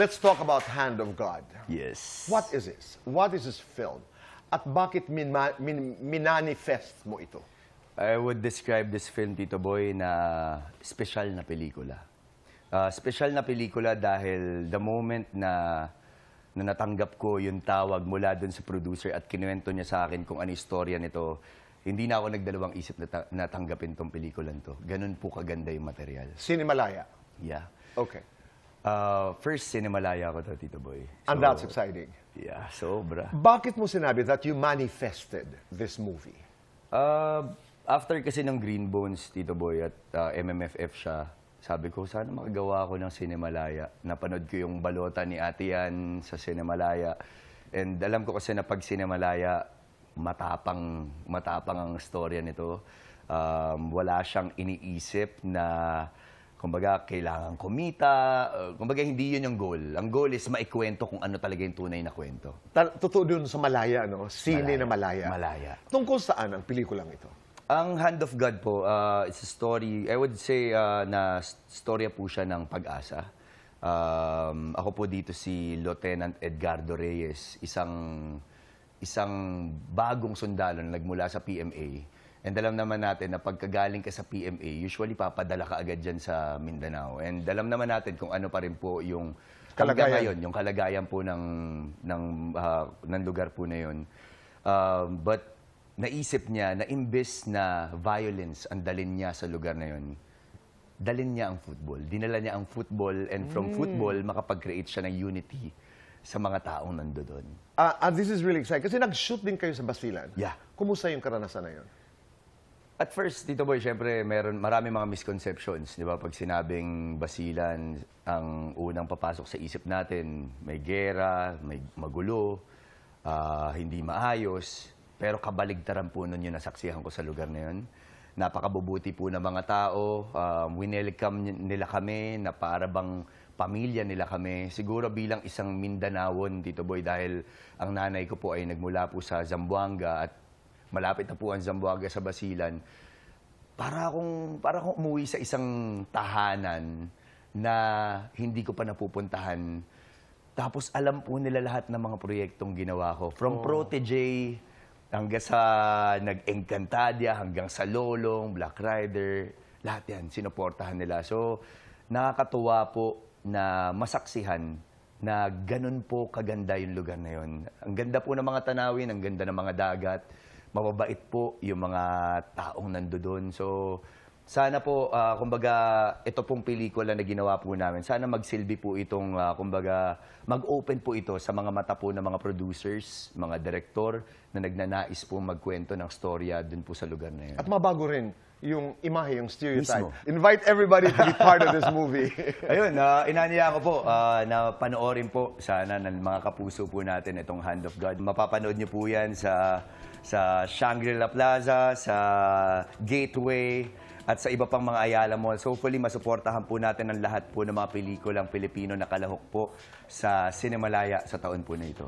Let's talk about Hand of God. Yes. What is this? What is this film? At bakit minanifest mo ito? I would describe this film, Tito Boy, na special na pelikula. Special na pelikula dahil the moment na natanggap ko yung tawag mula dun sa producer at kinuwento niya sa akin kung ano yung istorya nito, hindi na ako nagdalawang isip na tanggapin tong pelikulan to. Ganun po kaganda yung material. Cinemalaya. Yeah. Okay. First, Cinemalaya ko to, Tito Boy. And that's exciting. Yeah, sobra. Bakit mo sinabi that you manifested this movie? After kasi ng Green Bones, Tito Boy, at MMFF siya, sabi ko, sana makagawa ako ng Cinemalaya. Napanood ko yung balota ni Ate Yan sa Cinemalaya. And alam ko kasi na pag Cinemalaya, matapang ang storya nito. Wala siyang iniisip na, kumbaga, kailangan kumita. Kumbaga, hindi yun yung goal. Ang goal is maikwento kung ano talaga yung tunay na kwento. Totoo dun sa Malaya, no? Sine na Malaya. Malaya. Tungkol saan ang pelikulang ito? Ang Hand of God po, it's a story, I would say na storya po siya ng pag-asa. Ako po dito si Lieutenant Edgardo Reyes, isang bagong sundalo na nagmula sa PMA. And alam naman natin na pagkagaling ka sa PMA, usually papadala ka agad dyan sa Mindanao. And alam naman natin kung ano pa rin po yung hanggang ngayon, yung kalagayan po ng lugar po na yun. But naisip niya na imbes na violence ang dalin niya sa lugar na yun, dalin niya ang football. Dinala niya ang football, and from football, makapag-create siya ng unity sa mga taong nandoon. And this is really exciting. Kasi nag-shoot din kayo sa Basilan. Yeah. Kumusta yung karanasan na yun? At first, Tito Boy, syempre, marami mga misconceptions. Di ba? Pag sinabing Basilan, ang unang papasok sa isip natin, may gera, may magulo, hindi maayos. Pero kabaligtaran po nun yung nasaksihan ko sa lugar na yun. Napakabubuti po ng mga tao. Winelcome nila kami na para bang pamilya nila kami. Siguro bilang isang Mindanawon, Tito Boy, dahil ang nanay ko po ay nagmula po sa Zamboanga at malapit na po ang Zamboanga sa Basilan. Para akong umuwi sa isang tahanan na hindi ko pa napupuntahan. Tapos alam po nila lahat ng mga proyektong ginawa ko. From Protege, hanggang sa nag-Encantadia, hanggang sa Lolong, Black Rider, lahat yan, sinuportahan nila. So, nakakatuwa po na masaksihan na ganun po kaganda yung lugar na yun. Ang ganda po ng mga tanawin, ang ganda ng mga dagat, mababait po yung mga taong nandoon. So, sana po, kumbaga, ito pong pelikula na ginawa po namin, sana magsilbi po itong, kumbaga, mag-open po ito sa mga mata po ng mga producers, mga direktor na nagnanais po magkwento ng storya dun po sa lugar na yun. At mabago rin yung imahe, yung stereotype. Mismo. Invite everybody to be part of this movie. Ayun, inaniya ko po na panoorin po sana ng mga kapuso po natin itong Hand of God. Mapapanood niyo po yan sa Shangri-La Plaza, sa Gateway, at sa iba pang mga Ayala Mall. So hopefully, masuportahan po natin ang lahat po ng mga pelikulang Pilipino na kalahok po sa Cinemalaya sa taon po na ito.